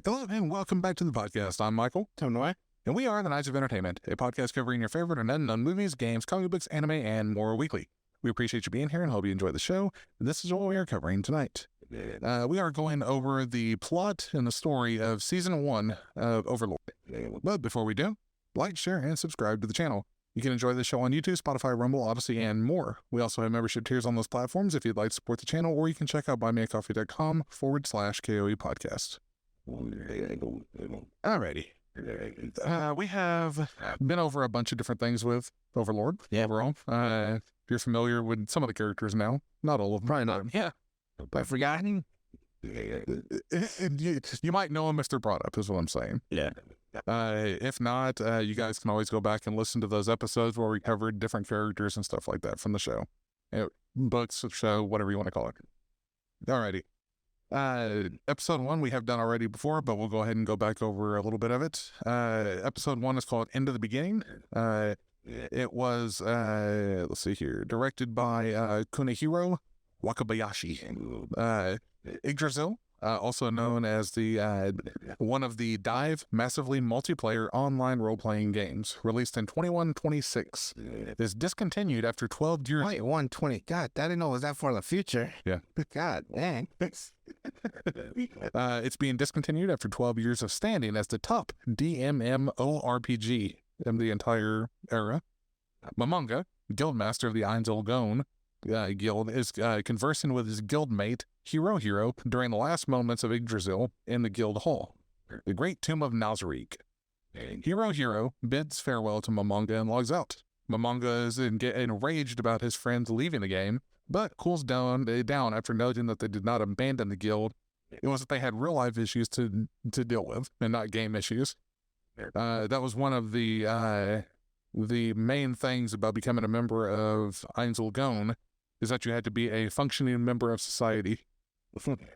Hello and welcome back to the podcast. I'm Michael. I'm Noah. And we are the Knights of Entertainment, a podcast covering your favorite and unknown movies, games, comic books, anime, and more weekly. We appreciate you being here and hope you enjoy the show. This is what we are covering tonight. We are going over the plot and the story of Season 1 of Overlord. But before we do, like, share, and subscribe to the channel. You can enjoy the show on YouTube, Spotify, Rumble, Odyssey, and more. We also have membership tiers on those platforms if you'd like to support the channel, or you can check out buymeacoffee.com/KOE podcast. Alrighty. We have been over a bunch of different things with Overlord. Yeah. Overall. You're familiar with some of the characters now. Not all of them. Probably not. Yeah. But forgotten? You might know them if they're brought up, is what I'm saying. Yeah. If not, you guys can always go back and listen to those episodes where we covered different characters and stuff like that from the show. Books, show, whatever you want to call it. Alrighty. Episode 1 we have done already before, but we'll go ahead and go back over a little bit of it. Episode 1 is called End of the Beginning. It was, let's see here, directed by Kunihiro Wakabayashi. Yggdrasil, also known as the one of the Dive massively multiplayer online role-playing games, released in 2126, is discontinued after 12 years. Wait, 120. God, I didn't know. Was that for the future? Yeah. God, dang. It's being discontinued after 12 years of standing as the top DMMORPG in the entire era. Momonga, guildmaster of the Einzelgone guild, is conversing with his guildmate Hiro during the last moments of Yggdrasil in the guild hall, the Great Tomb of Nazarick. Hiro bids farewell to Momonga and logs out. Momonga is enraged about his friends leaving the game, but cools down after noting that they did not abandon the guild. It was that they had real life issues to deal with and not game issues. That was one of the main things about becoming a member of Einzelgone, is that you had to be a functioning member of society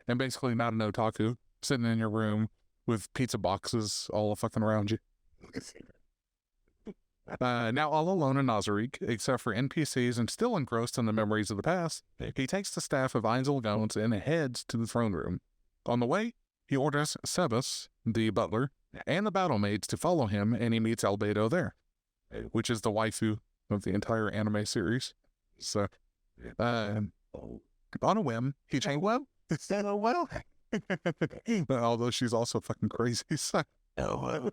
and basically not an otaku sitting in your room with pizza boxes all fucking around you. Now all alone in Nazarick, except for NPCs and still engrossed in the memories of the past, he takes the staff of Einzelgone and heads to the throne room. On the way, he orders Sebas, the butler, and the battle maids to follow him, and he meets Albedo there, which is the waifu of the entire anime series. So, on a whim, he changed. Well, is that a well? Although she's also fucking crazy. So. On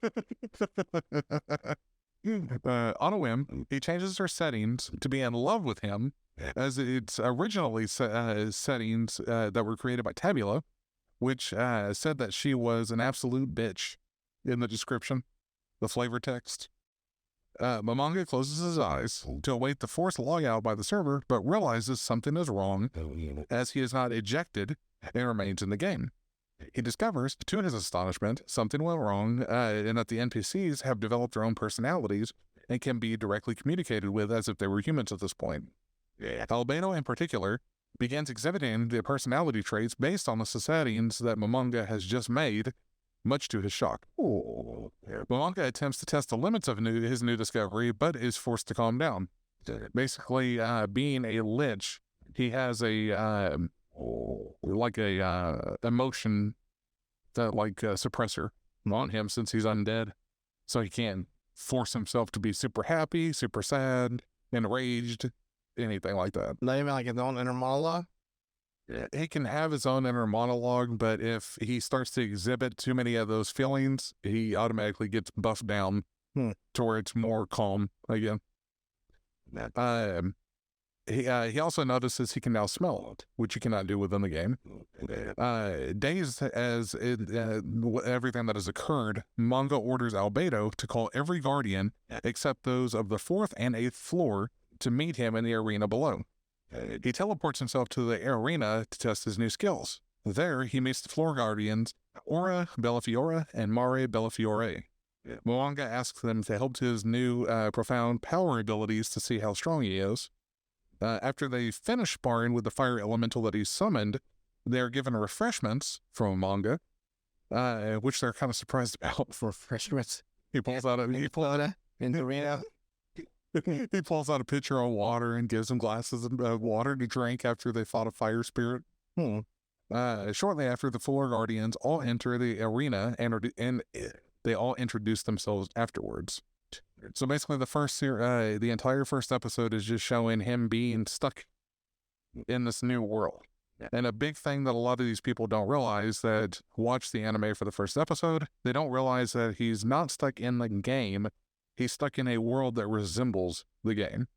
a whim, he changes her settings to be in love with him, as it's originally settings that were created by Tabula, which said that she was an absolute bitch in the description, the flavor text. Momonga closes his eyes to await the forced logout by the server, but realizes something is wrong as he is not ejected and remains in the game. He discovers, to his astonishment, something went wrong and that the NPCs have developed their own personalities and can be directly communicated with as if they were humans at this point. Albedo, in particular, begins exhibiting the personality traits based on the settings that Momonga has just made, much to his shock. Momonga attempts to test the limits of his new discovery, but is forced to calm down. Basically, being a lich, he has a emotion that suppressor on him since he's undead, so he can't force himself to be super happy, super sad, enraged, anything like that. Not even like his own inner monologue? He can have his own inner monologue, but if he starts to exhibit too many of those feelings, he automatically gets buffed down to where it's more calm again. He also notices he can now smell, which you cannot do within the game. Dazed as everything that has occurred, Manga orders Albedo to call every guardian except those of the 4th and 8th floor to meet him in the arena below. He teleports himself to the arena to test his new skills. There, he meets the floor guardians, Ora Bellafiora and Mare Bellafiore. Momonga asks them to help to his new profound power abilities to see how strong he is. After they finish sparring with the fire elemental that he's summoned, they're given refreshments from Momonga, which they're kind of surprised about. Refreshments? He pulls out in the arena. He pulls out a pitcher of water and gives them glasses of water to drink after they fought a fire spirit. Shortly after, the Floor Guardians all enter the arena and they all introduce themselves afterwards. So basically, the entire first episode is just showing him being stuck in this new world. And a big thing that a lot of these people don't realize that watch the anime for the first episode, they don't realize that he's not stuck in the game. He's stuck in a world that resembles the game.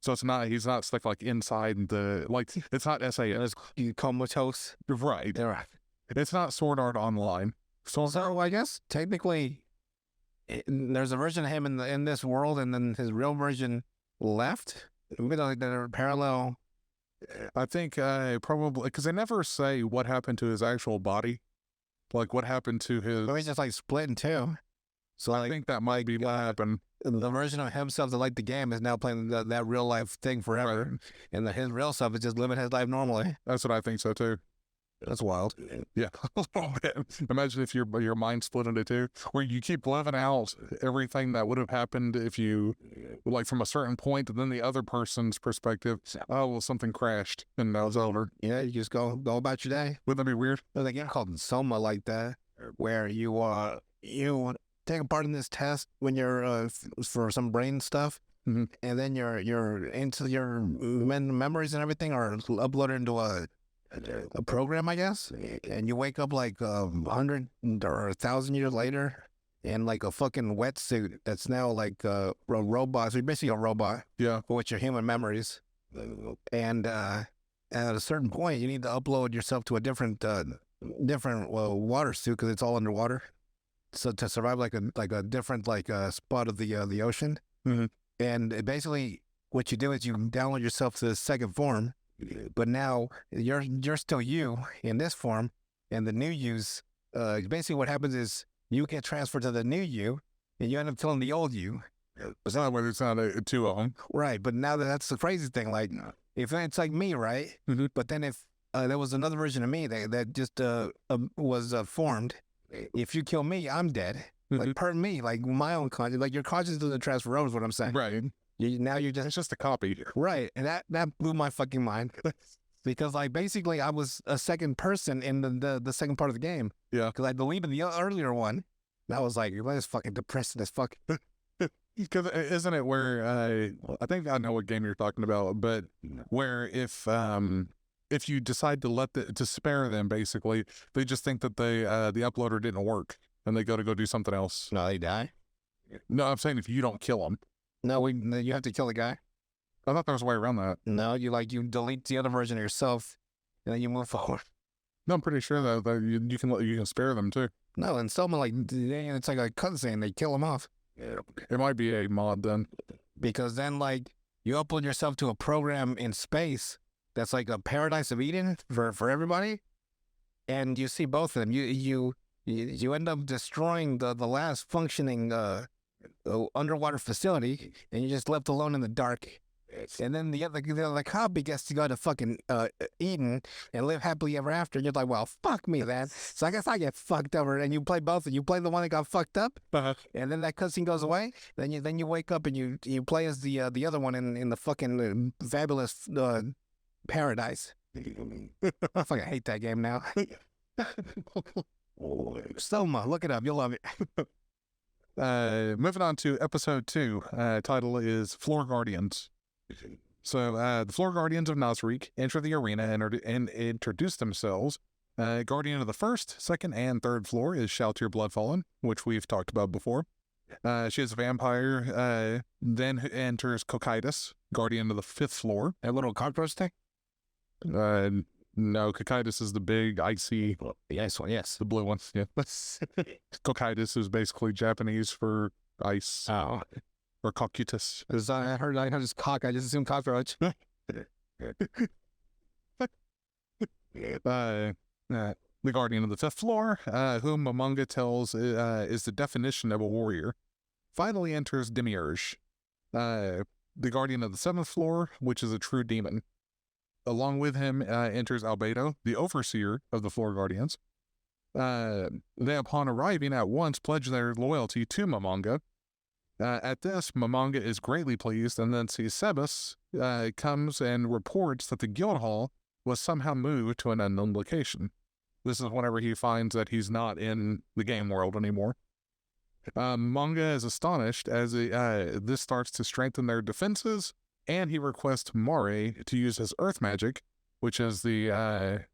So he's not stuck like inside it's not SAS. You comatose. Right. Right. It's not Sword Art Online. So I guess technically there's a version of him in this world, and then his real version left. Like they're parallel. I think probably because they never say what happened to his actual body, like what happened to his. Maybe it's just like split in two. So I think that might be what happened. The version of himself that liked the game is now playing that real life thing forever, Right. and his real self is just living his life normally. That's what I think so too. That's wild. Yeah. Imagine if your mind split into two, where you keep living out everything that would have happened if you, like, from a certain point, and then the other person's perspective, oh, well, something crashed and now it's over. Yeah, you just go about your day. Wouldn't that be weird? There's a game called Soma like that, where you take a part in this test when you're for some brain stuff, Mhm. and then you're into your memories and everything are uploaded into a program, I guess, and you wake up like 100 or 1,000 years later in like a fucking wetsuit that's now like a robot. So you're basically a robot, Yeah. with your human memories, and at a certain point you need to upload yourself to a different water suit because it's all underwater. So to survive like a different spot of the ocean, Mhm. and basically what you do is you download yourself to the second form, but now you're still you in this form, and the new you's basically what happens is you get transferred to the new you, and you end up killing the old you. It's not whether it's not two of them. Right, but now that's the crazy thing. Like, if it's like me, right? Mhm. But then if there was another version of me that just was formed, if you kill me, I'm dead. Like, per me, like my own conscience, like your conscience doesn't transfer over, is what I'm saying. Right. Now you're It's just just a copy. right, and that blew my fucking mind because like basically I was a second person in the second part of the game. Yeah. Because I deleted the earlier one. That was like, that's fucking depressing as fuck. Because isn't it where I think I know what game you're talking about, but where if you decide to spare them, basically they just think that the uploader didn't work and they go do something else. No, they die. No, I'm saying if you don't kill them. No, you have to kill the guy. I thought there was a way around that. No, you delete the other version of yourself, and then you move forward. No, I'm pretty sure that you can spare them too. No, and someone like it's like a cutscene. They kill him off It might be a mod then. because then like you upload yourself to a program in space that's like a paradise of Eden for everybody, and you see both of them. You end up destroying the last functioning underwater facility, and you're just left alone in the dark. And then the other copy gets to go to fucking Eden and live happily ever after. And you're like, well, fuck me then. So I guess I get fucked over. And you play both. You play the one that got fucked up, and then that cutscene goes away. Then you wake up and you play as the other one in the fucking fabulous paradise. I fucking hate that game now. Soma, look it up. You'll love it. Moving on to episode 2. Title is Floor Guardians. So the Floor Guardians of Nazarick enter the arena and introduce themselves. Guardian of the first, second, and third floor is Shoutir Bloodfallen, which we've talked about before. She is a vampire. Then enters Cocytus, Guardian of the fifth floor. That little cockroach thing? No, Cocytus is the big, icy, The ice one, yes. the blue one. Yeah. Cocytus is basically Japanese for ice, Oh. or Cocytus. Because I heard this cock. I just assumed cockroach. The Guardian of the fifth floor, whom a manga tells is the definition of a warrior, finally enters Demiurge, the Guardian of the seventh floor, which is a true demon. Along with him enters Albedo, the overseer of the Floor Guardians. They, upon arriving, at once pledge their loyalty to Momonga. At this, Momonga is greatly pleased, and then sees Sebas comes and reports that the guild hall was somehow moved to an unknown location. This is whenever he finds that he's not in the game world anymore. Manga is astonished as this starts to strengthen their defenses, and he requests Mare to use his earth magic, which is the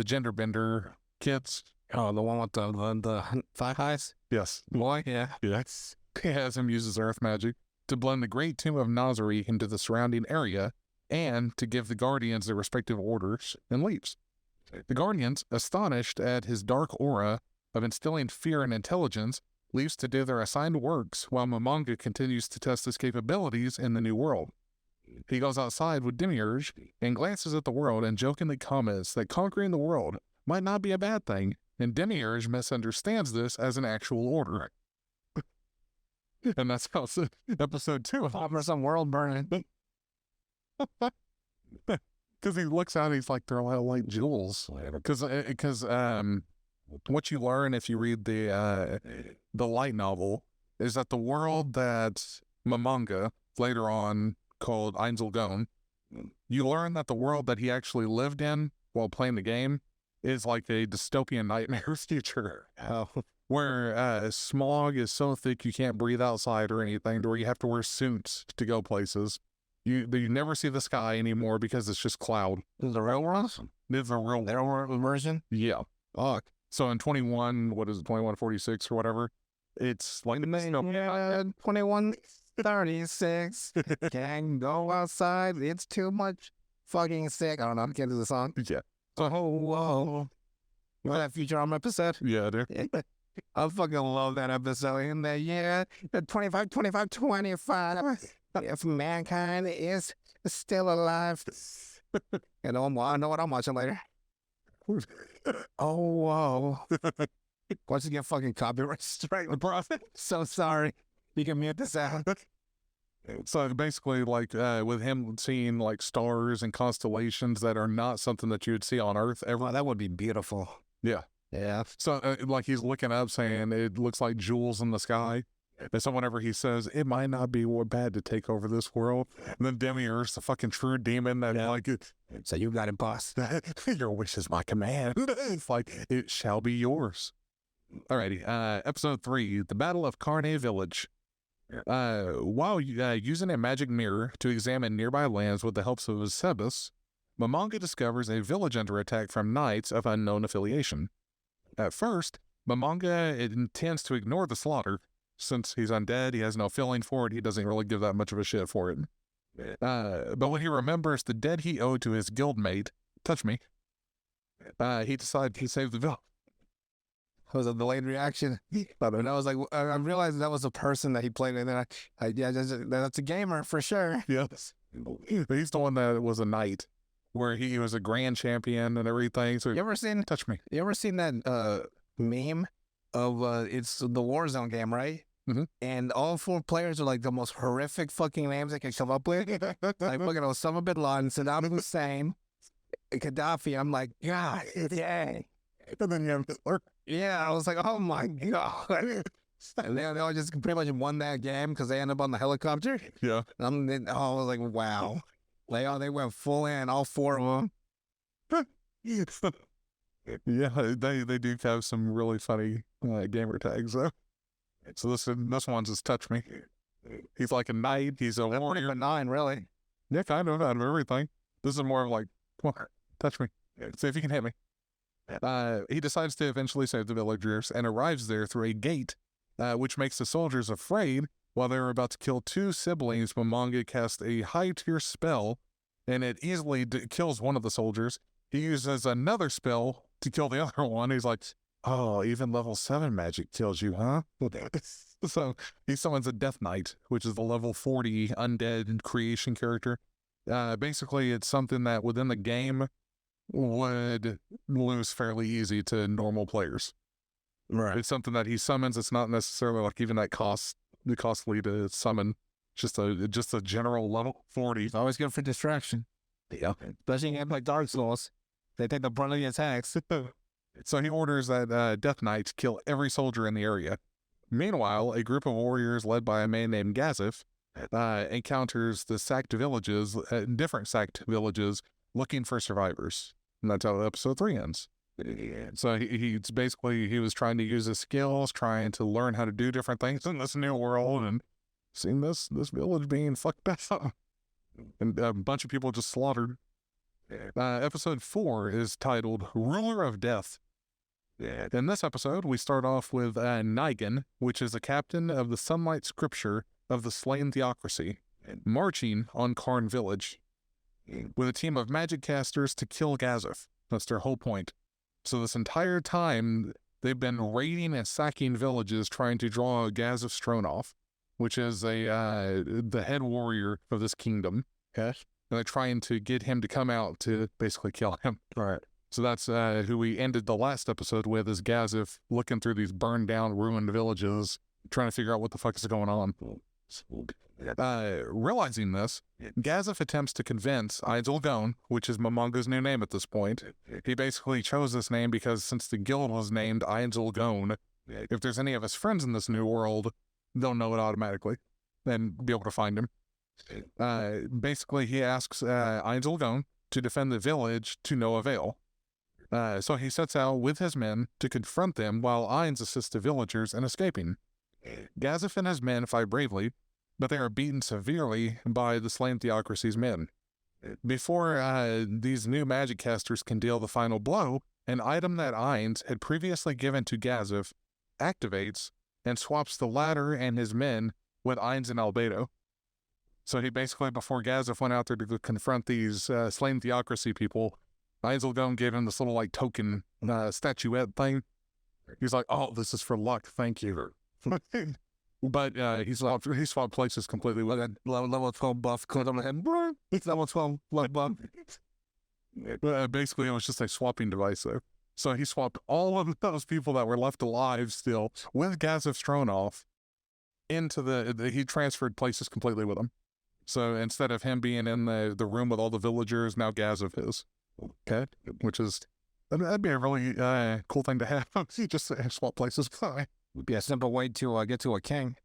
gender bender kits. Oh, the one with the thigh highs? Yes. Boy, yeah. Yes. He has him use his earth magic to blend the Great Tomb of Nazari into the surrounding area and to give the Guardians their respective orders, and leaves. The Guardians, astonished at his dark aura of instilling fear and intelligence, leaves to do their assigned works while Momonga continues to test his capabilities in the new world. He goes outside with Demiurge and glances at the world and jokingly comments that conquering the world might not be a bad thing, and Demiurge misunderstands this as an actual order. And that's how episode 2. For some world burning. Because he looks out, he's like, they're all like jewels. Because what you learn if you read the light novel is that the world that Momonga later on called Einzelgone, you learn that the world that he actually lived in while playing the game is like a dystopian nightmare future. Oh. Where smog is so thick you can't breathe outside or anything, to where you have to wear suits to go places. You never see the sky anymore because it's just cloud. Is the real world? It's a real version? Yeah. Fuck. So in 2146 or whatever, it's like the 2136. Can't go outside. It's too much fucking sick. I don't know. I can't do the song. Yeah. So, whoa. You know that Futurama episode? Yeah, dude. I fucking love that episode. In the year 25. If mankind is still alive. You know, I know what I'm watching later. Oh, whoa. Once you get fucking copyright strike, bro. So sorry. You can mute this out. So basically, like with him seeing like stars and constellations that are not something that you would see on Earth ever. Wow, that would be beautiful. Yeah. Yeah. So like he's looking up saying it looks like jewels in the sky. And so whenever he says, it might not be bad to take over this world, and then Demiurge, the fucking true demon that like it. So you got it, boss. Your wish is my command. It's like, it shall be yours. Alrighty. Episode 3, The Battle of Carne Village. While using a magic mirror to examine nearby lands with the help of Sebus, Momonga discovers a village under attack from knights of unknown affiliation. At first, Momonga intends to ignore the slaughter. Since he's undead, he has no feeling for it, he doesn't really give that much of a shit for it. But when he remembers the debt he owed to his guildmate, Touch Me, he decides to save the village. It was a delayed reaction. But I was like, I realized that was a person that he played, and then that's a gamer for sure. Yes. He's the one that was a knight, where he was a grand champion and everything. So You ever seen that meme of it's the Warzone game, right? Mm-hmm. And all 4 players are like the most horrific fucking names they can come up with. Like fucking Osama bin Laden, Saddam Hussein, Gaddafi. I'm like, God, yeah. And then you have Hitler. Yeah, I was like, oh my God. And they all just pretty much won that game because they ended up on the helicopter. Yeah. I was like, wow. They went full in, all 4 of them. Yeah, they do have some really funny gamer tags though. So this one's just Touch Me. He's like a knight. He's a warrior. 9, really. Yeah, kind of out of everything. This is more of like, come on, touch me. See if you can hit me. He decides to eventually save the villagers and arrives there through a gate, which makes the soldiers afraid. While they were about to kill 2 siblings, Momonga casts a high-tier spell, and it easily kills one of the soldiers. He uses another spell to kill the other one. He's like, oh, even level 7 magic kills you, huh? So he summons a Death Knight, which is the level 40 undead creation character. Basically, it's something that within the game would lose fairly easy to normal players. Right. It's something that he summons. It's not necessarily like even that costly to summon. Just a general level 40. It's always good for distraction. Yeah. Especially in games like Dark Souls. They take the brunt of the attacks. So he orders that Death Knights kill every soldier in the area. Meanwhile, a group of warriors led by a man named Gazif encounters the different sacked villages looking for survivors. And that's how episode 3 ends. So he's basically, he was trying to use his skills, trying to learn how to do different things in this new world, and seeing this village being fucked up. And a bunch of people just slaughtered. Episode 4 is titled Ruler of Death. In this episode, we start off with Nigan, which is a captain of the Sunlight Scripture of the Slain Theocracy, marching on Karn Village with a team of magic casters to kill Gazif. That's their whole point. So this entire time, they've been raiding and sacking villages trying to draw Gazif Stronov, which is the head warrior of this kingdom. Yes. And they're trying to get him to come out to basically kill him. All right. So that's who we ended the last episode with, is Gazif looking through these burned down, ruined villages, trying to figure out what the fuck is going on. Realizing this, Gazif attempts to convince Ainzel Gon, which is Momongo's new name at this point. He basically chose this name because since the guild was named Ainzel Gon, if there's any of his friends in this new world, they'll know it automatically and be able to find him. Basically, he asks Ainzel Gon to defend the village to no avail. So he sets out with his men to confront them while Ainz assists the villagers in escaping. Gazif and his men fight bravely, but they are beaten severely by the Slain Theocracy's men. Before these new magic casters can deal the final blow, an item that Ainz had previously given to Gazif activates and swaps the latter and his men with Ainz and Albedo. So he basically, before Gazif went out there to confront these Slain Theocracy people, Ainzel Gon gave him this little like token statuette thing. He's like, "Oh, this is for luck, thank you." But he swapped places completely with it. Level 12 buff comes on the head. It's level 12 buff. Basically, it was just a swapping device there. So he swapped all of those people that were left alive still with Gazif Stronov into he transferred places completely with him. So instead of him being in the room with all the villagers, now Gazif is. Okay? Which is, that'd be a really cool thing to have. You just swap places. Would be a simple way to get to a king.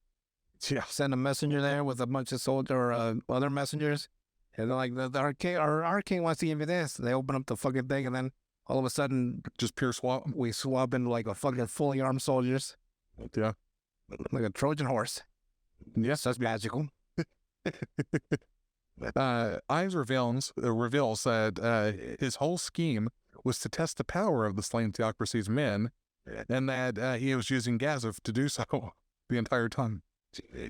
Yeah. Send a messenger there with a bunch of soldiers or other messengers. And they're like, our king wants to give you this. They open up the fucking thing, and then all of a sudden, just pure swap. We swap into like a fucking fully armed soldiers. Yeah. Like a Trojan horse. Yes. That's magical. Ainz reveals that his whole scheme was to test the power of the Slain Theocracy's men, and that he was using Gazif to do so the entire time.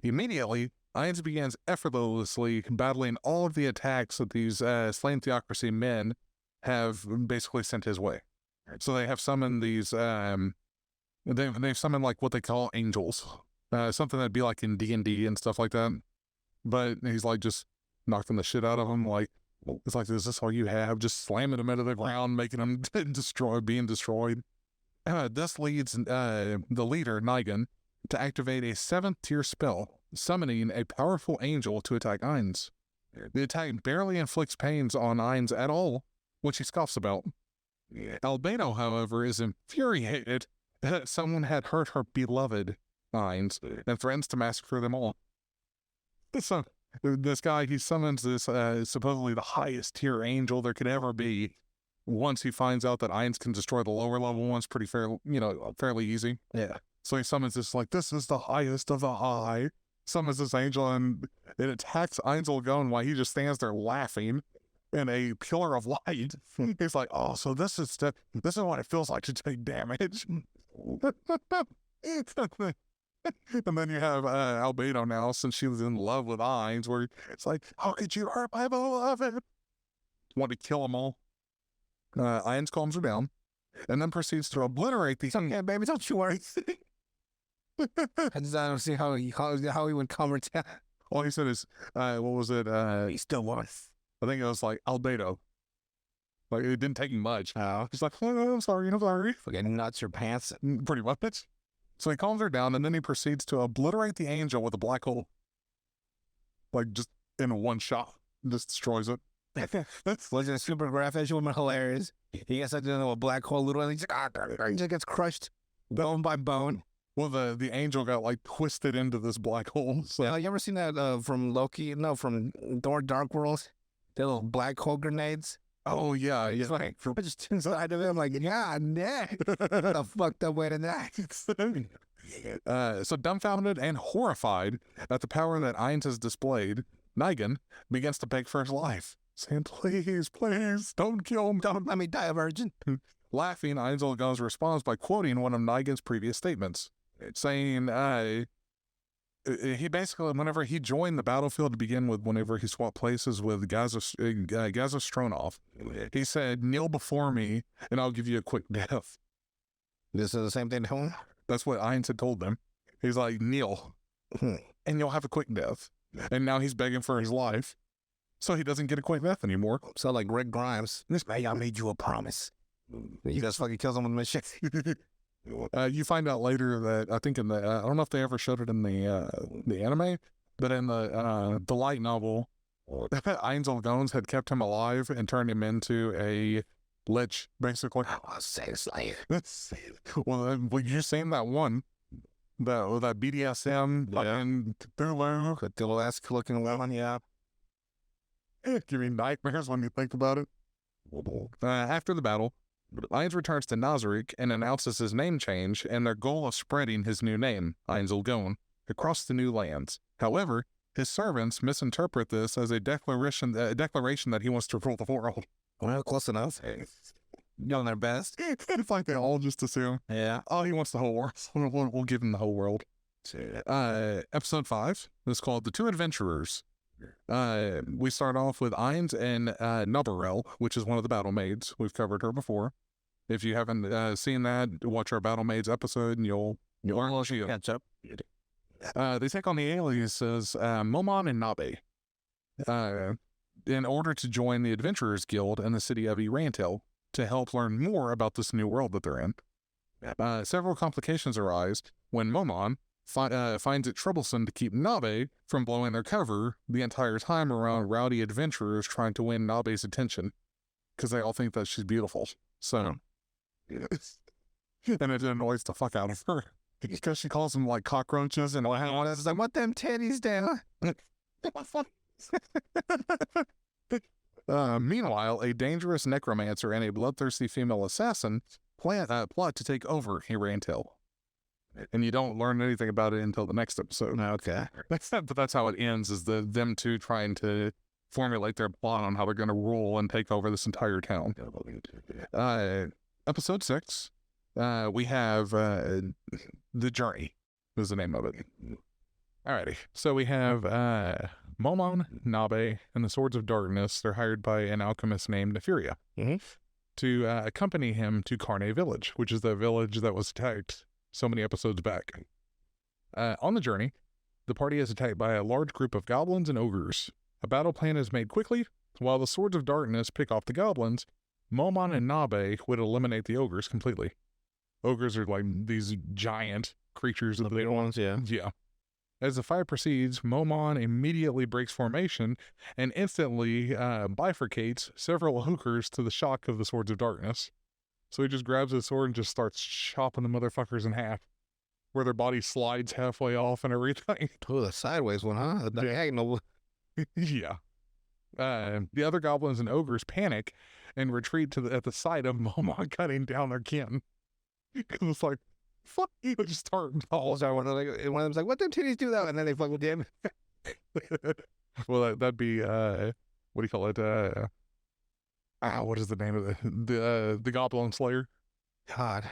Immediately, Ainz begins effortlessly battling all of the attacks that these Slain Theocracy men have basically sent his way. So they have summoned these, they've summoned like what they call angels, something that'd be like in D&D and stuff like that. But he's like just knocking the shit out of them. Like, it's like, is this all you have? Just slamming them into the ground, making them being destroyed. This leads the leader, Nigan, to activate a 7th tier spell, summoning a powerful angel to attack Ainz. The attack barely inflicts pains on Ainz at all, which he scoffs about. Albedo, however, is infuriated that someone had hurt her beloved Ainz and threatens to massacre them all. So this guy, he summons this supposedly the highest tier angel there could ever be. Once he finds out that Ainz can destroy the lower level ones fairly easy. Yeah. So he summons this like, this is the highest of the high. Summons this angel and it attacks Ainzel Gon while he just stands there laughing in a pillar of light. He's like, oh, so this is what it feels like to take damage. And then you have Albedo now, since she was in love with Ainz, where it's like, how could you hurt my beloved? Want to kill them all. Ainz calms her down, and then proceeds to obliterate these. Yeah, baby, don't you worry. I don't see how he would calm her down. All he said is, what was it? He still wants. I think it was like Albedo. Like, it didn't take him much. Oh. He's like, oh, I'm sorry. Fucking nuts your pants. Pretty much. So he calms her down, and then he proceeds to obliterate the angel with a black hole. Like, just in one shot. Just destroys it. Was it a super graphic? It would be hilarious. He gets into a black hole literally. He just gets crushed bone by bone. Well, the angel got like twisted into this black hole. So. You ever seen that from Loki? No, from Thor Dark World? The little black hole grenades? Oh yeah, It's yeah. like just inside of him, like, yeah, nah. The fucked up way to die. So dumbfounded and horrified at the power that Ainz has displayed, Nigan begins to beg for his life, saying, "Please, please, don't kill him." Don't let me die a virgin. Laughing, Ainzel Gons responds by quoting one of Nigan's previous statements, saying, he basically, whenever he joined the battlefield to begin with, whenever he swapped places with Gaza Stronov, he said, "Kneel before me, and I'll give you a quick death." This is the same thing to him? That's what Ainz had told them. He's like, "Kneel, and you'll have a quick death." And now he's begging for his life, so he doesn't get a quick death anymore. So like Rick Grimes, this man, I made you a promise. He just fucking kills him with machete. You find out later that I think in the I don't know if they ever showed it in the anime, but in the light novel, Ainzel Gons had kept him alive and turned him into a lich, basically. I'll say it's like, Well, you seen that one, that BDSM fucking the little-ass looking one, yeah. give me nightmares when you think about it. After the battle, Ainz returns to Nazarick and announces his name change and their goal of spreading his new name, Ainzel Gon, across the new lands. However, his servants misinterpret this as a declaration that he wants to rule the world. Well, close enough. Doing their best. It's like they all just assume, Yeah. oh, he wants the whole world. We'll give him the whole world. Episode 5 is called The Two Adventurers. We start off with Ainz and Nubarel, which is one of the battle maids. We've covered her before. If you haven't seen that, watch our battle maids episode and you'll catch up. they take on the aliases Momon and Nabe in order to join the Adventurers Guild in the city of Erantil to help learn more about this new world that they're in. Several complications arise when Momon finds it troublesome to keep Nabe from blowing their cover the entire time around rowdy adventurers trying to win Nabe's attention, because they all think that she's beautiful. So, and it annoys the fuck out of her, because she calls them like cockroaches and It's like, what them titties down? Meanwhile, a dangerous necromancer and a bloodthirsty female assassin plot to take over Erantil. And you don't learn anything about it until the next episode. Okay. But that's how it ends, is them two trying to formulate their plot on how they're going to rule and take over this entire town. Episode 6, we have The Journey, is the name of it. Alrighty, so we have Momon, Nabe, and the Swords of Darkness. They're hired by an alchemist named Nefiria to accompany him to Carne Village, which is the village that was attacked so many episodes back. On the journey, the party is attacked by a large group of goblins and ogres. A battle plan is made quickly. While the Swords of Darkness pick off the goblins, Momon and Nabe would eliminate the ogres completely. Ogres are like these giant creatures. The big ones, yeah. Yeah. As the fight proceeds, Momon immediately breaks formation and instantly bifurcates several ogres to the shock of the Swords of Darkness. So he just grabs his sword and just starts chopping the motherfuckers in half, where their body slides halfway off and everything. Oh, the sideways one, huh? The diagonal. Yeah. The other goblins and ogres panic and retreat at the sight of Momon cutting down their kin. Because it's like, fuck you, just start. Oh, sorry, one of them's like, what them titties do that? And then they fucking did. Well, that'd be, what do you call it? What is the name of the Goblin Slayer? God.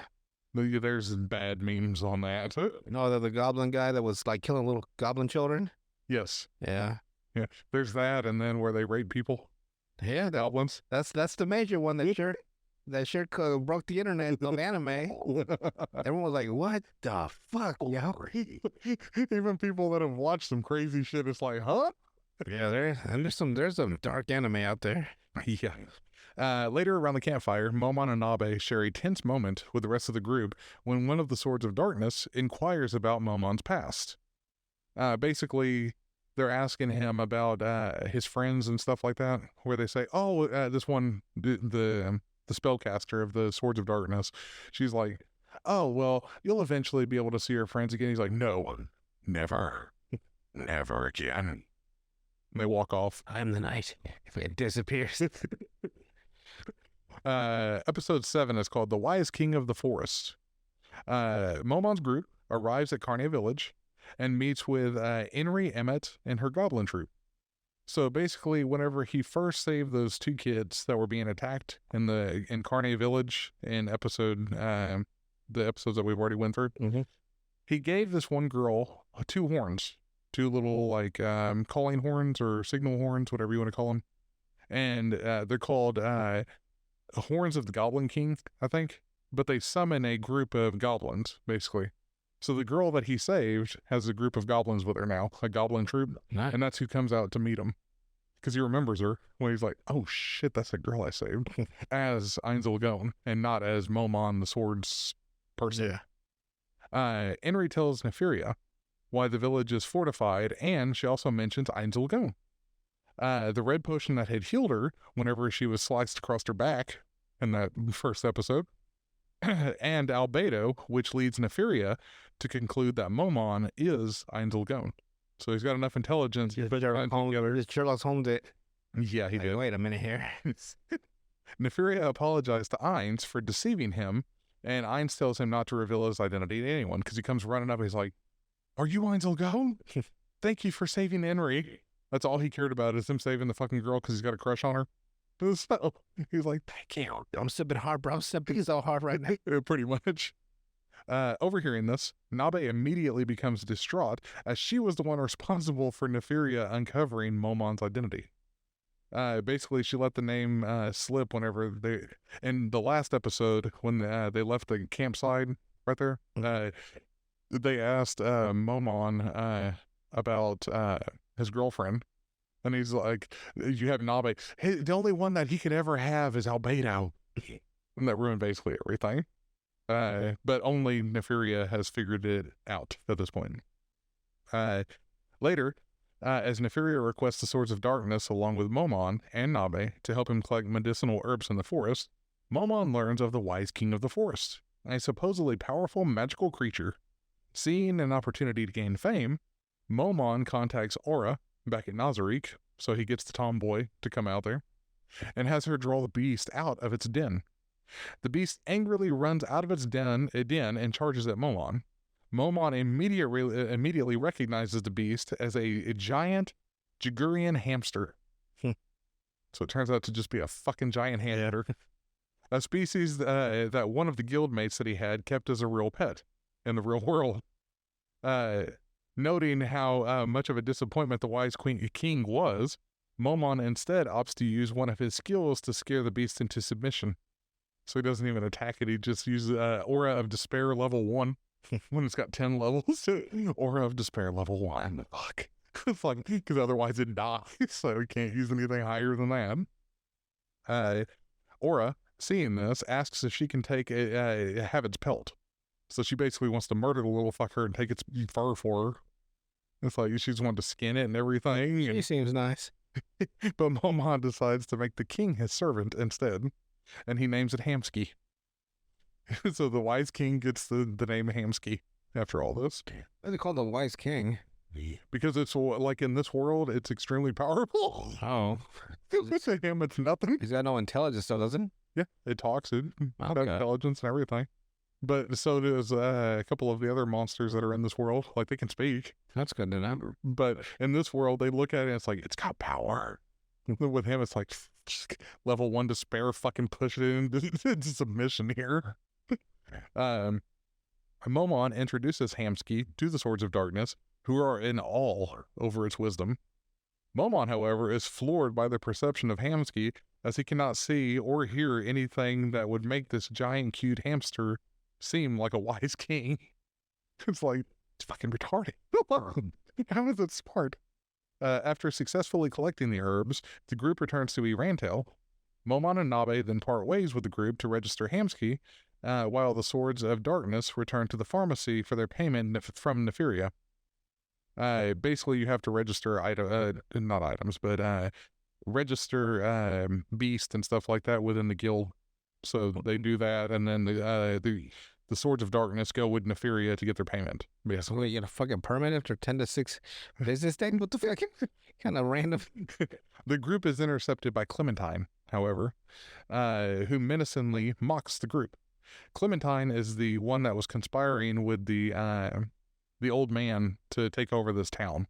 There's bad memes on that. No, the goblin guy that was like killing little goblin children? Yes. Yeah. Yeah. There's that, and then where they rape people. Yeah, Goblins. that's the major one that sure broke the internet on anime. Everyone was like, what the fuck, yo? Even people that have watched some crazy shit, it's like, huh? Yeah, there's some dark anime out there. Yeah. Later around the campfire, Momon and Nabe share a tense moment with the rest of the group when one of the Swords of Darkness inquires about Momon's past. Basically, they're asking him about his friends and stuff like that, where they say, oh, this one, the spellcaster of the Swords of Darkness, she's like, oh, well, you'll eventually be able to see your friends again. He's like, no, never again. And they walk off. I'm the night. If it disappears. Episode 7 is called The Wise King of the Forest. Momon's group arrives at Carne Village and meets with Henry Emmett and her goblin troop. So basically, whenever he first saved those 2 kids that were being attacked in Carne Village in the episodes that we've already went through, he gave this one girl 2 horns, 2 little like calling horns or signal horns, whatever you want to call them, and they're called Horns of the Goblin King, I think. But they summon a group of goblins, basically. So the girl that he saved has a group of goblins with her now, a goblin troop, Nice. and that's who comes out to meet him. Because he remembers her when he's like, oh shit, that's the girl I saved, as Ainzel Gone, and not as Momon the Swords person. Henry tells Neferia why the village is fortified, and she also mentions Ainzel Gone. The red potion that had healed her whenever she was sliced across her back in that first episode, and Albedo, which leads Neferia to conclude that Momon is Ainzel Gone. So he's got enough intelligence. Sherlock Holmes it. Yeah, he did. Wait a minute here. Neferia apologized to Ainz for deceiving him, and Ainz tells him not to reveal his identity to anyone because he comes running up and he's like, are you Ainzel Gone? Thank you for saving Henry. That's all he cared about is him saving the fucking girl because he's got a crush on her. So he's like, thank you. I'm sipping hard, bro. I'm sipping so hard right now. Pretty much. Overhearing this, Nabe immediately becomes distraught as she was the one responsible for Neferia uncovering Momon's identity. Basically, she let the name slip whenever in the last episode, when they left the campsite right there, they asked Momon about his girlfriend. And he's like, you have Nabe. Hey, the only one that he could ever have is Albedo. And that ruined basically everything. But only Neferia has figured it out at this point. Later, as Neferia requests the Swords of Darkness along with Momon and Nabe to help him collect medicinal herbs in the forest, Momon learns of the Wise King of the Forest, a supposedly powerful magical creature. Seeing an opportunity to gain fame, Momon contacts Aura back at Nazarick, so he gets the tomboy to come out there, and has her draw the beast out of its den. The beast angrily runs out of its den and charges at Momon. Momon immediately recognizes the beast as a giant Jagurian hamster. So it turns out to just be a fucking giant hamster. A species that one of the guildmates that he had kept as a real pet in the real world. Noting how much of a disappointment the Wise King was, Momon instead opts to use one of his skills to scare the beast into submission. So he doesn't even attack it, he just uses Aura of Despair level 1. When it's got 10 levels, Aura of Despair level 1. Fuck. Fuck, because otherwise it dies, so he can't use anything higher than that. Aura, seeing this, asks if she can have its pelt. So she basically wants to murder the little fucker and take its fur for her. It's like she just wanted to skin it and everything. She seems nice. But Momon decides to make the king his servant instead, and he names it Hamsky. So the Wise King gets the name Hamsky after all this. Why do they call the Wise King? Because it's like in this world, it's extremely powerful. Oh. To him, it's nothing. He's got no intelligence, though, doesn't he? Yeah, it talks. It got Okay. intelligence and everything. But so does a couple of the other monsters that are in this world. Like, they can speak. That's good to know. But in this world, they look at it and it's like, it's got power. With him, it's like, level 1 despair, fucking push it into submission here. Momon introduces Hamsky to the Swords of Darkness, who are in awe over its wisdom. Momon, however, is floored by the perception of Hamsky, as he cannot see or hear anything that would make this giant cute hamster seem like a wise king. It's like, it's fucking retarded. How is it smart? After successfully collecting the herbs, the group returns to Erantel. Momon and Nabe then part ways with the group to register Hamsky, while the Swords of Darkness return to the pharmacy for their payment from Neferia. Basically, you have to register not items, but register beast and stuff like that within the guild. So they do that, and then the Swords of Darkness go with Neferia to get their payment. So wait, you get a fucking permit after 10 to 6 business days? What the fuck? Kind of random. The group is intercepted by Clementine, however, who menacingly mocks the group. Clementine is the one that was conspiring with the old man to take over this town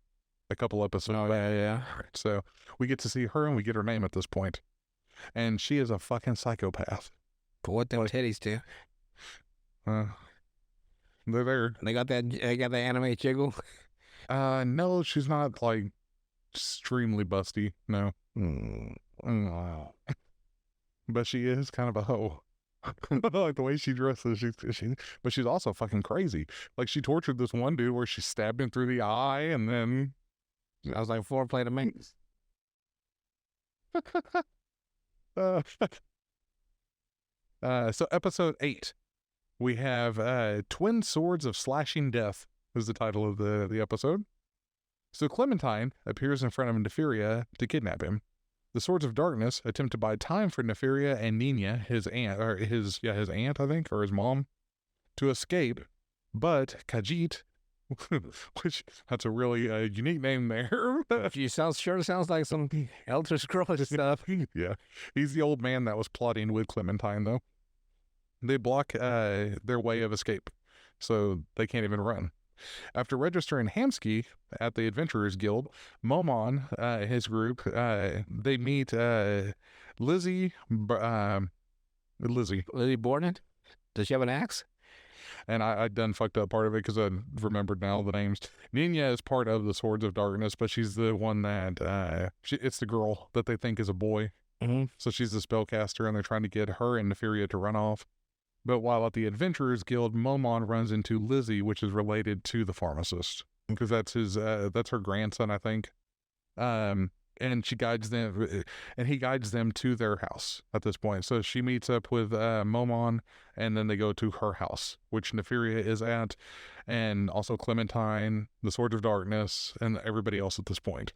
a couple episodes Oh, back. yeah. So we get to see her and we get her name at this point. And she is a fucking psychopath. But what them titties do? They're there. They got that anime jiggle. No, she's not like extremely busty. No. But she is kind of a hoe. Like the way she dresses, but she's also fucking crazy. Like she tortured this one dude where she stabbed him through the eye, and then I was like, foreplay to me. So episode 8, we have Twin Swords of Slashing Death is the title of the episode. So Clementine appears in front of Neferia to kidnap him. The Swords of Darkness attempt to buy time for Neferia and Nina, his aunt, his aunt, I think, or his mom, to escape. But Khajiit, which that's a really unique name there. Sure sounds like some Elder Scrolls stuff. Yeah, he's the old man that was plotting with Clementine, though. They block their way of escape, so they can't even run. After registering Hamsky at the Adventurers Guild, Momon, his group, they meet Lizzie. Lily Borden? Does she have an axe? And I done fucked up part of it because I remembered now the names. Nina is part of the Swords of Darkness, but she's the one that it's the girl that they think is a boy. Mm-hmm. So she's the spellcaster, and they're trying to get her and Neferia to run off. But while at the Adventurers Guild, Momon runs into Lizzie, which is related to the pharmacist, because that's her grandson, I think. And she guides them, and he guides them to their house at this point. So she meets up with Momon, and then they go to her house, which Neferia is at, and also Clementine, the Swords of Darkness, and everybody else at this point.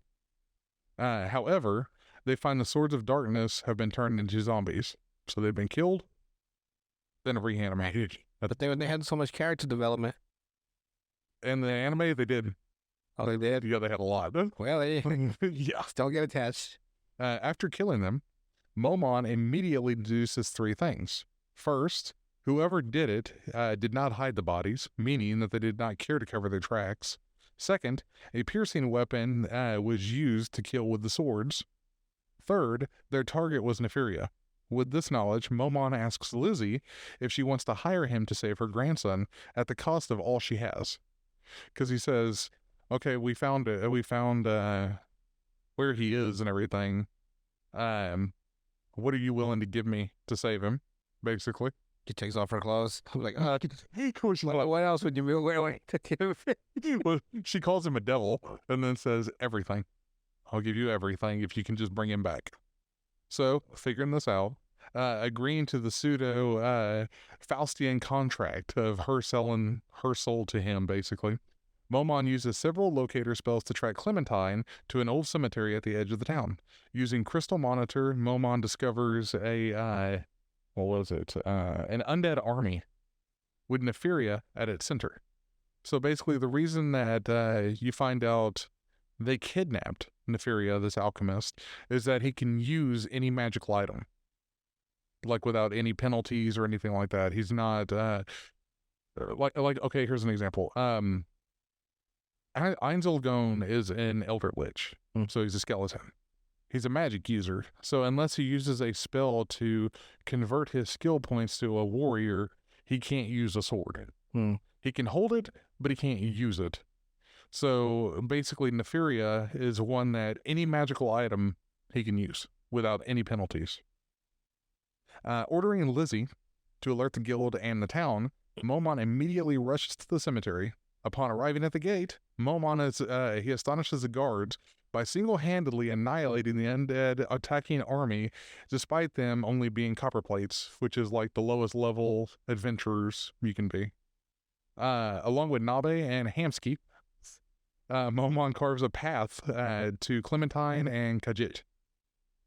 However, they find the Swords of Darkness have been turned into zombies, so they've been killed, then reanimated. But they had so much character development. In the anime, they did. Oh, they did? Yeah, they had a lot. Well, they Yeah. still get attached. After killing them, Momon immediately deduces 3 things. First, whoever did it did not hide the bodies, meaning that they did not care to cover their tracks. Second, a piercing weapon was used to kill with the swords. Third, their target was Neferia. With this knowledge, Momon asks Lizzie if she wants to hire him to save her grandson at the cost of all she has. Because he says, okay, we found where he is and everything. What are you willing to give me to save him, basically? She takes off her clothes. I'm like, She's like, what else would you be willing to do? well, she calls him a devil and then says, everything. I'll give you everything if you can just bring him back. So, figuring this out, agreeing to the pseudo Faustian contract of her selling her soul to him, basically, Momon uses several locator spells to track Clementine to an old cemetery at the edge of the town. Using Crystal Monitor, Momon discovers an undead army with Neferia at its center. So basically, the reason that you find out they kidnapped Neferia, this alchemist, is that he can use any magical item, like without any penalties or anything like that. He's not okay, here's an example. Einzelgone is an Elder Lich, so he's a skeleton. He's a magic user, so unless he uses a spell to convert his skill points to a warrior, he can't use a sword. He can hold it, but he can't use it. So basically, Neferia is one that any magical item he can use without any penalties. Ordering Lizzie to alert the guild and the town, Momon immediately rushes to the cemetery. Upon arriving at the gate, Momon he astonishes the guards by single-handedly annihilating the undead attacking army, despite them only being copperplates, which is like the lowest level adventurers you can be. Along with Nabe and Hamsky, Momon carves a path to Clementine and Khajiit,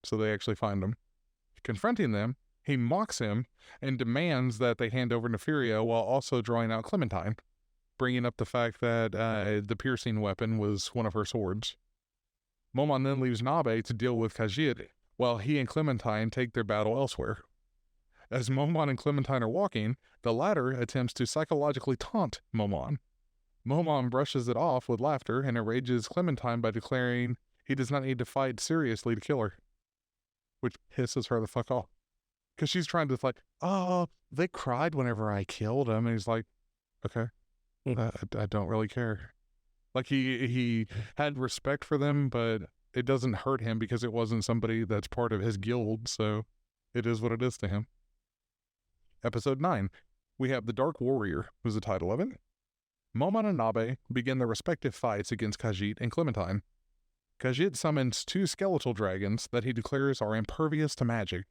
so they actually find him. Confronting them, he mocks him and demands that they hand over Neferia while also drawing out Clementine, bringing up the fact that the piercing weapon was one of her swords. Momon then leaves Nabe to deal with Khajiit, while he and Clementine take their battle elsewhere. As Momon and Clementine are walking, the latter attempts to psychologically taunt Momon. Momon brushes it off with laughter and enrages Clementine by declaring he does not need to fight seriously to kill her, which pisses her the fuck off. Because she's trying to like, oh, they cried whenever I killed him. And he's like, okay, I don't really care. Like he had respect for them, but it doesn't hurt him because it wasn't somebody that's part of his guild. So it is what it is to him. Episode 9, we have The Dark Warrior, was the title of it. Momon and Nabe begin their respective fights against Khajiit and Clementine. Khajiit summons 2 skeletal dragons that he declares are impervious to magic,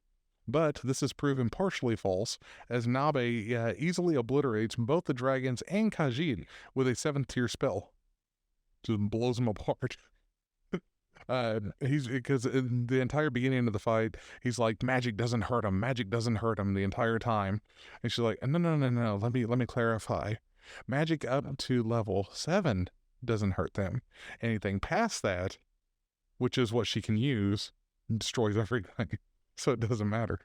but this is proven partially false, as Nabe easily obliterates both the dragons and Khajiit with a 7th tier spell. Just blows them apart. Because in the entire beginning of the fight, he's like, magic doesn't hurt him the entire time. And she's like, no, let me clarify. Magic up to level 7 doesn't hurt them. Anything past that, which is what she can use, destroys everything. So it doesn't matter.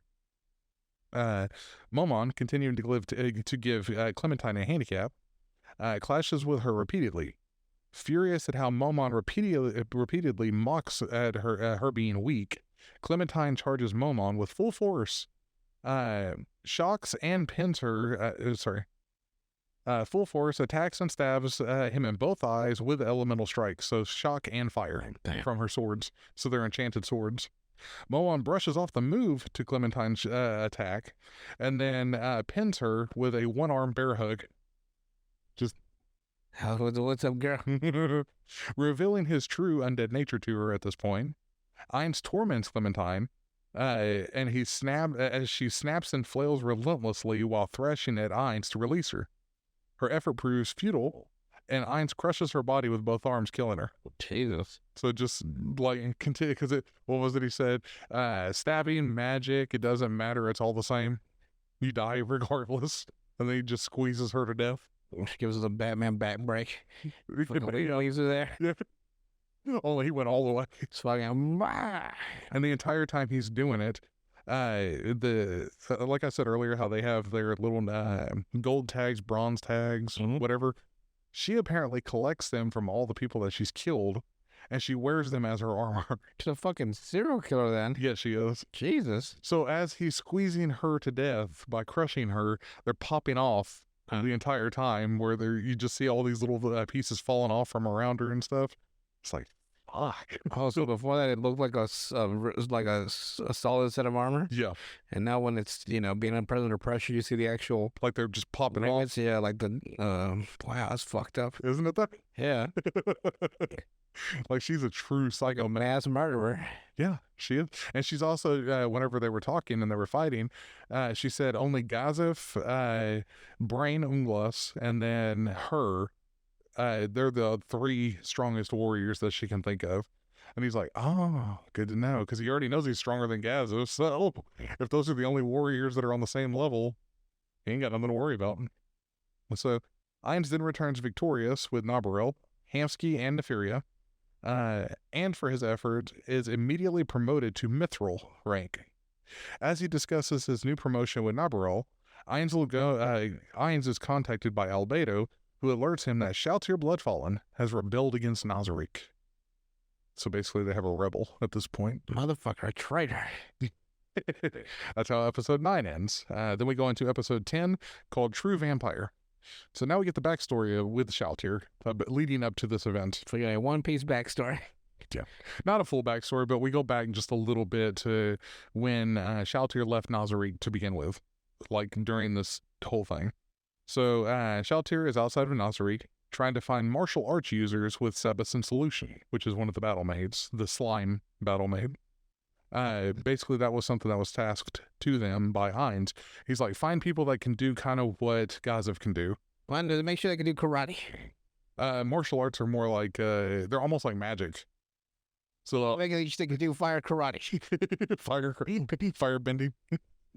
Momon, continuing to give Clementine a handicap, clashes with her repeatedly. Furious at how Momon repeatedly mocks at her being weak, Clementine charges Momon with full force, shocks and pins her. Full force attacks and stabs him in both eyes with elemental strikes, so shock and fire from her swords. So they're enchanted swords. Momon brushes off the move to Clementine's attack, and then pins her with a one-arm bear hug. Just what's up, girl? Revealing his true undead nature to her at this point. Ainz torments Clementine, and as she snaps and flails relentlessly while thrashing at Ainz to release her. Her effort proves futile, and Ainz crushes her body with both arms, killing her. Jesus. So just like continue, because what was it he said? Stabbing, magic, it doesn't matter. It's all the same. You die regardless. And then he just squeezes her to death. Gives us a Batman back break. Leaves her there. Yeah. Only he went all the way. It's fucking. And the entire time he's doing it, like I said earlier, how they have their little gold tags, bronze tags, whatever. She apparently collects them from all the people that she's killed, and she wears them as her armor. She's a fucking serial killer then. Yeah, she is. Jesus. So as he's squeezing her to death by crushing her, they're popping off the entire time, where you just see all these little pieces falling off from around her and stuff. It's like, fuck. Oh, so before that, it looked like a solid set of armor. Yeah. And now when it's, being under present pressure, you see the actual... Like they're just popping off. Yeah, like the... wow, that's fucked up. Isn't it that? Yeah. Like she's a true psycho mass murderer. Yeah, she is. And she's also, whenever they were talking and they were fighting, she said only Gazif, Brain Unglas, and then her... they're the 3 strongest warriors that she can think of. And he's like, oh, good to know, because he already knows he's stronger than Gazoo. So if those are the only warriors that are on the same level, he ain't got nothing to worry about. So Ainz then returns victorious with Nabarel, Hamsky, and Nefiria, and for his effort is immediately promoted to Mithril rank. As he discusses his new promotion with Nabarel, Ainz is contacted by Albedo, who alerts him that Shalltear Bloodfallen has rebelled against Nazarick. So basically they have a rebel at this point. Motherfucker, a traitor. That's how episode 9 ends. Then we go into episode 10 called True Vampire. So now we get the backstory with Shalltear leading up to this event. So yeah, One Piece backstory. Yeah. Not a full backstory, but we go back just a little bit to when Shalltear left Nazarick to begin with, like during this whole thing. So Shalltear is outside of Nazarick, trying to find martial arts users with Sebas in Solution, which is one of the battle maids, the slime battle maid. Basically, that was something that was tasked to them by Ainz. He's like, find people that can do kind of what Gazif can do. Well, to make sure they can do karate. Martial arts are more like, they're almost like magic. So they can do fire karate. fire bending.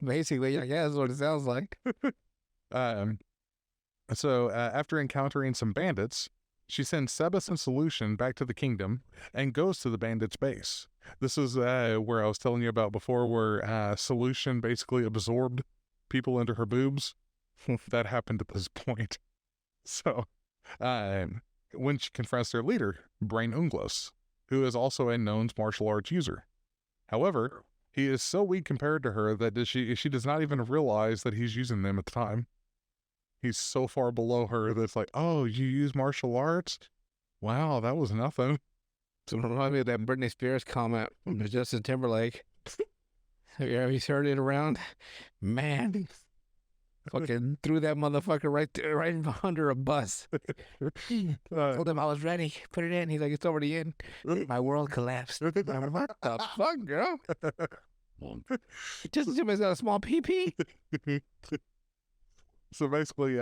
Basically, yeah, that's what it sounds like. So after encountering some bandits, she sends Sebas and Solution back to the kingdom and goes to the bandits' base. This is where I was telling you about before, where Solution basically absorbed people into her boobs. That happened at this point. So, when she confronts their leader, Brain Unglos, who is also a known martial arts user. However, he is so weak compared to her that she does not even realize that he's using them at the time. He's so far below her that it's like, oh, you use martial arts? Wow, that was nothing. So it reminds me of that Britney Spears comment from Justin Timberlake. Have you heard it around? Man, fucking threw that motherfucker right under a bus. Told him I was ready. Put it in. He's like, it's already in. My world collapsed. I'm like, what the fuck, girl? Just assume it's got a small pee-pee. So basically,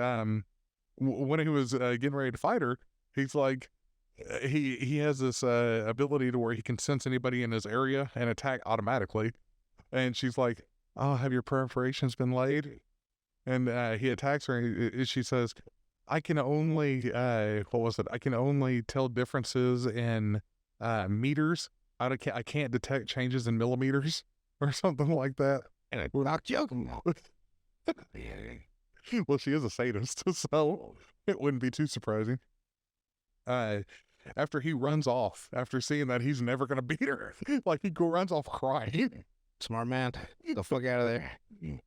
when he was getting ready to fight her, he's like, he has this ability to where he can sense anybody in his area and attack automatically. And she's like, oh, have your preparations been laid? And he attacks her, and she says, I can only, what was it? I can only tell differences in meters. I can't detect changes in millimeters or something like that. And we're not joking. Well, she is a sadist, so it wouldn't be too surprising. After he runs off, after seeing that he's never going to beat her, like he runs off crying. Smart man. Get the fuck out of there.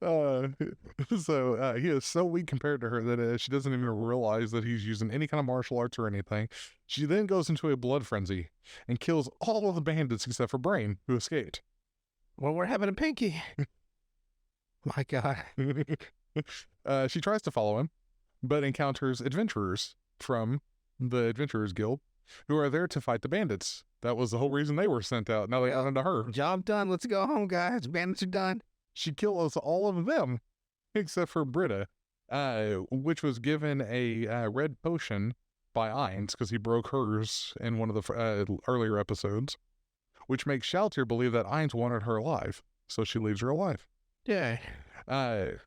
So he is so weak compared to her that she doesn't even realize that he's using any kind of martial arts or anything. She then goes into a blood frenzy and kills all of the bandits except for Brain, who escaped. Well, we're having a pinky. My God. She tries to follow him, but encounters adventurers from the Adventurers Guild who are there to fight the bandits. That was the whole reason they were sent out. Now they got into her. Job done. Let's go home, guys. Bandits are done. She kills all of them except for Britta, which was given a red potion by Ainz because he broke hers in one of the earlier episodes, which makes Shaltir believe that Ainz wanted her alive, so she leaves her alive. Yeah.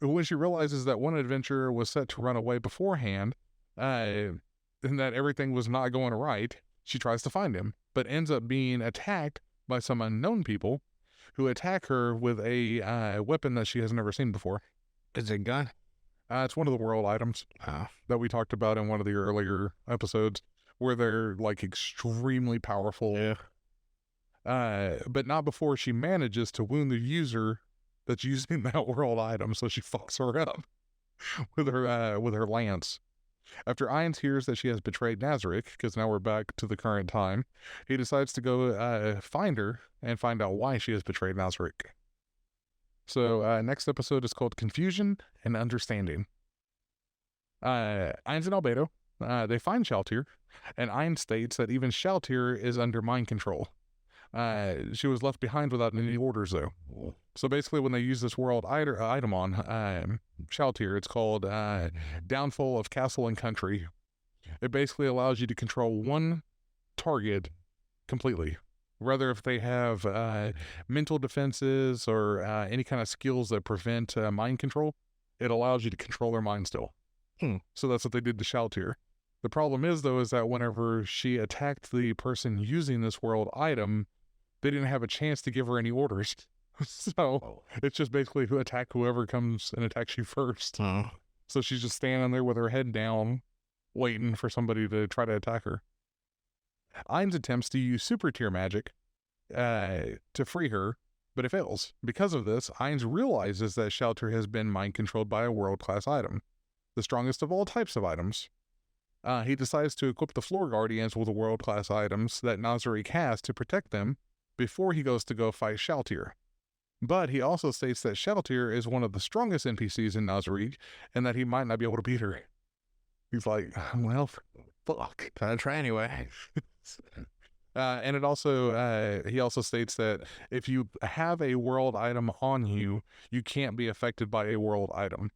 When she realizes that one adventurer was set to run away beforehand, and that everything was not going right, she tries to find him, but ends up being attacked by some unknown people who attack her with a weapon that she has never seen before. Is it a gun? It's one of the world items that we talked about in one of the earlier episodes, where they're like extremely powerful. Yeah. But not before she manages to wound the user that's using that world item, so she fucks her up with her lance. After Ainz hears that she has betrayed Nazarick, because now we're back to the current time, he decides to go find her and find out why she has betrayed Nazarick. So next episode is called Confusion and Understanding. Ainz and Albedo, they find Shaltir, and Ainz states that even Shaltir is under mind control. She was left behind without any orders, though. So basically, when they use this world item on Shaltir, it's called Downfall of Castle and Country. It basically allows you to control one target completely. Whether if they have mental defenses or any kind of skills that prevent mind control, it allows you to control their mind still. So that's what they did to Shaltir. The problem is, though, is that whenever she attacked the person using this world item, they didn't have a chance to give her any orders. So it's just basically who attack whoever comes and attacks you first. So she's just standing there with her head down, waiting for somebody to try to attack her. Ainz attempts to use super tier magic to free her, but it fails. Because of this, Ainz realizes that Shaltir has been mind controlled by a world-class item, the strongest of all types of items. He decides to equip the floor guardians with the world-class items that Nazarick has to protect them before he goes to go fight Shaltir. But he also states that Shaltir is one of the strongest NPCs in Nazarick, and that he might not be able to beat her. He's like, well, fuck. Gotta try anyway. And it also, he also states that if you have a world item on you, you can't be affected by a world item.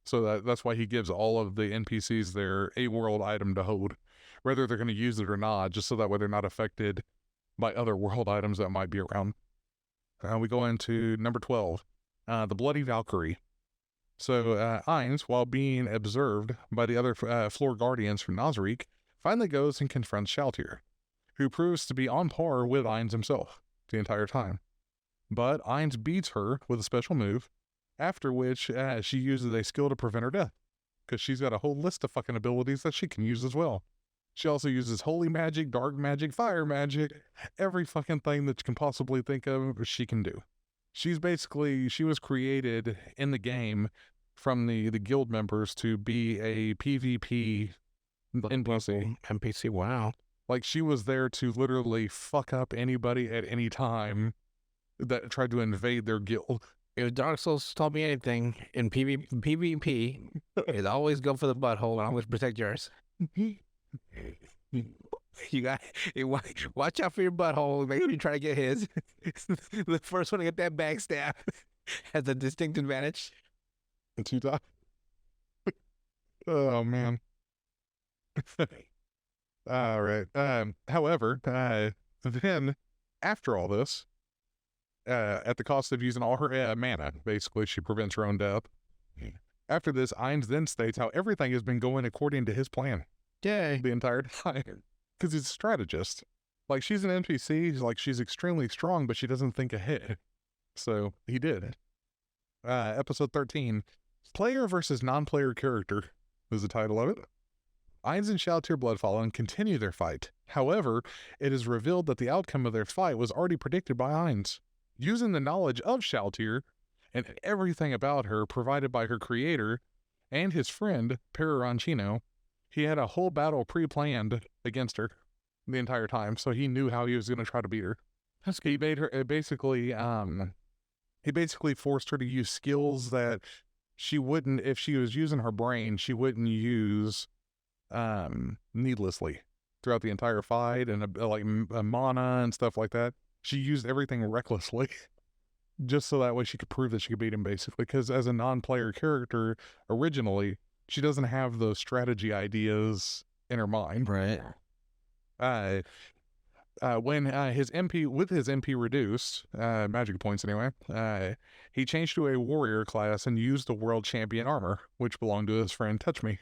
So that's why he gives all of the NPCs a world item to hold, whether they're going to use it or not, just so that way they're not affected by other world items that might be around. We go into number 12, the Bloody Valkyrie. So Ainz, while being observed by the other floor guardians from Nazarick, finally goes and confronts Shaltir, who proves to be on par with Ainz himself. the entire time. But Ainz beats her with a special move, after which she uses a skill to prevent her death, because she's got a whole list of fucking abilities that she can use as well. She also uses holy magic, dark magic, fire magic, every fucking thing that you can possibly think of, she can do. She was created in the game from the guild members to be a PvP NPC, wow. Like, she was there to literally fuck up anybody at any time that tried to invade their guild. If Dark Souls taught me anything in PvP, is always go for the butthole and always protect yours. You got watch out for your butthole. Make sure you try to get his. The first one to get that backstab has a distinct advantage. Two times. Oh man. All right. However, then after all this, at the cost of using all her mana, basically she prevents her own death. After this, Ainz then states how everything has been going according to his plan. Yay. The entire time. Because he's a strategist. Like, she's an NPC, like, she's extremely strong, but she doesn't think ahead. So, he did. Episode 13, Player versus Non-Player Character is the title of it. Ainz and Shalltear Bloodfallen continue their fight. However, it is revealed that the outcome of their fight was already predicted by Ainz. Using the knowledge of Shalltear and everything about her provided by her creator and his friend, Perarancino, he had a whole battle pre-planned against her the entire time, so he knew how he was going to try to beat her. He made her he basically forced her to use skills that she wouldn't, if she was using her brain, she wouldn't use needlessly throughout the entire fight, and like mana and stuff like that. She used everything recklessly just so that way she could prove that she could beat him, basically, because as a non-player character originally, she doesn't have those strategy ideas in her mind. Right. When his MP reduced, magic points anyway, he changed to a warrior class and used the world champion armor, which belonged to his friend Touch Me.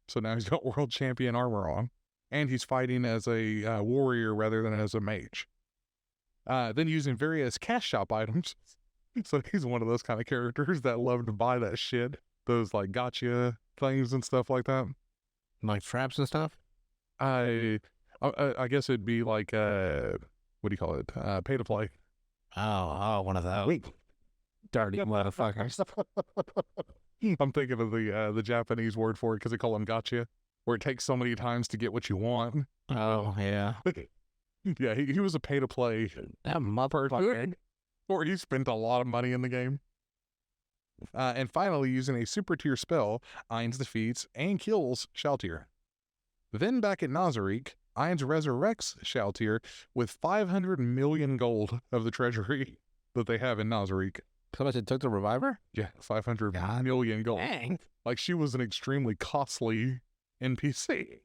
So now he's got world champion armor on, and he's fighting as a warrior rather than as a mage. Then using various cash shop items. So he's one of those kind of characters that love to buy that shit. Those like gotcha things and stuff like that. Like traps and stuff? I guess it'd be like, what do you call it? Pay to play. Oh, one of those. Dirty motherfuckers. I'm thinking of the Japanese word for it because they call them gotcha, where it takes so many times to get what you want. Oh, yeah. Yeah, he was a pay to play. That motherfucker. Or he spent a lot of money in the game. And finally, using a super tier spell, Ainz defeats and kills Shalltear. Then back at Nazarick, Ainz resurrects Shalltear with 500 million gold of the treasury that they have in Nazarick. How much it took to revive her? Yeah, 500 million gold. Dang. Like, she was an extremely costly NPC.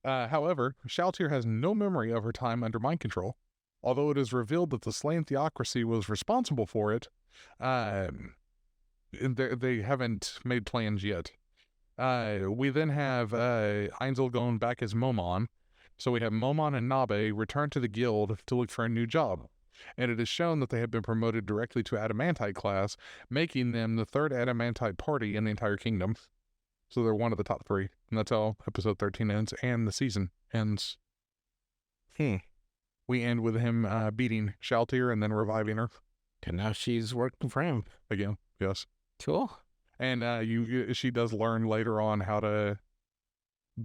However, Shalltear has no memory of her time under mind control. Although it is revealed that the Slain Theocracy was responsible for it, they haven't made plans yet. We then have Ainzel going back as Momon. So we have Momon and Nabe return to the guild to look for a new job. And it is shown that they have been promoted directly to Adamantite class, making them the third Adamantite party in the entire kingdom. So they're one of the top three. And that's how episode 13 ends, and the season ends. We end with him beating Shalltear and then reviving her. And now she's working for him. Again, yes. Cool. And she does learn later on how to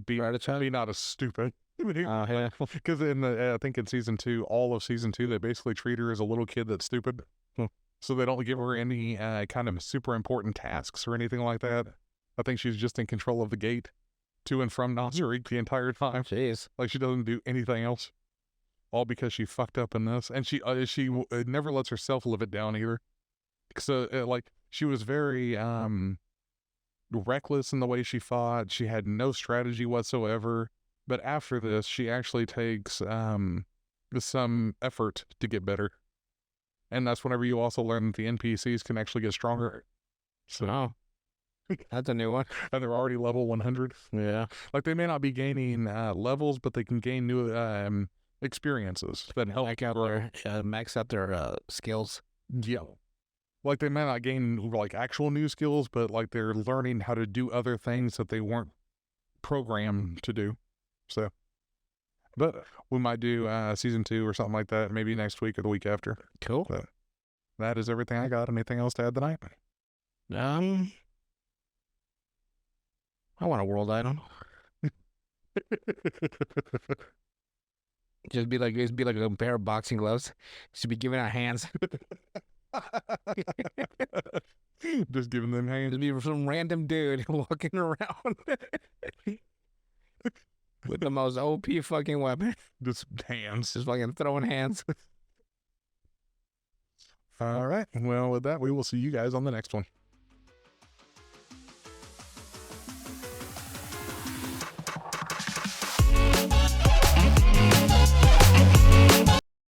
be not as stupid. Yeah. Because I think in season 2, all of season 2, they basically treat her as a little kid that's stupid. So they don't give her any kind of super important tasks or anything like that. I think she's just in control of the gate to and from Nazarick the entire time. Jeez. Like, she doesn't do anything else. All because she fucked up in this. And she never lets herself live it down either. So, she was very reckless in the way she fought. She had no strategy whatsoever. But after this, she actually takes some effort to get better. And that's whenever you also learn that the NPCs can actually get stronger. So, that's a new one. And they're already level 100. Yeah. Like, they may not be gaining levels, but they can gain experiences that help max out their skills. Yeah. Like they might not gain like actual new skills, but like they're learning how to do other things that they weren't programmed to do. So, but we might do season 2 or something like that, maybe next week or the week after. Cool. But that is everything I got. Anything else to add tonight? I want a world idol. Just be like a pair of boxing gloves. Should be giving out hands. Just giving them hands. Just be some random dude walking around with the most OP fucking weapon. Just hands. Just fucking throwing hands. All right. Well, with that, we will see you guys on the next one.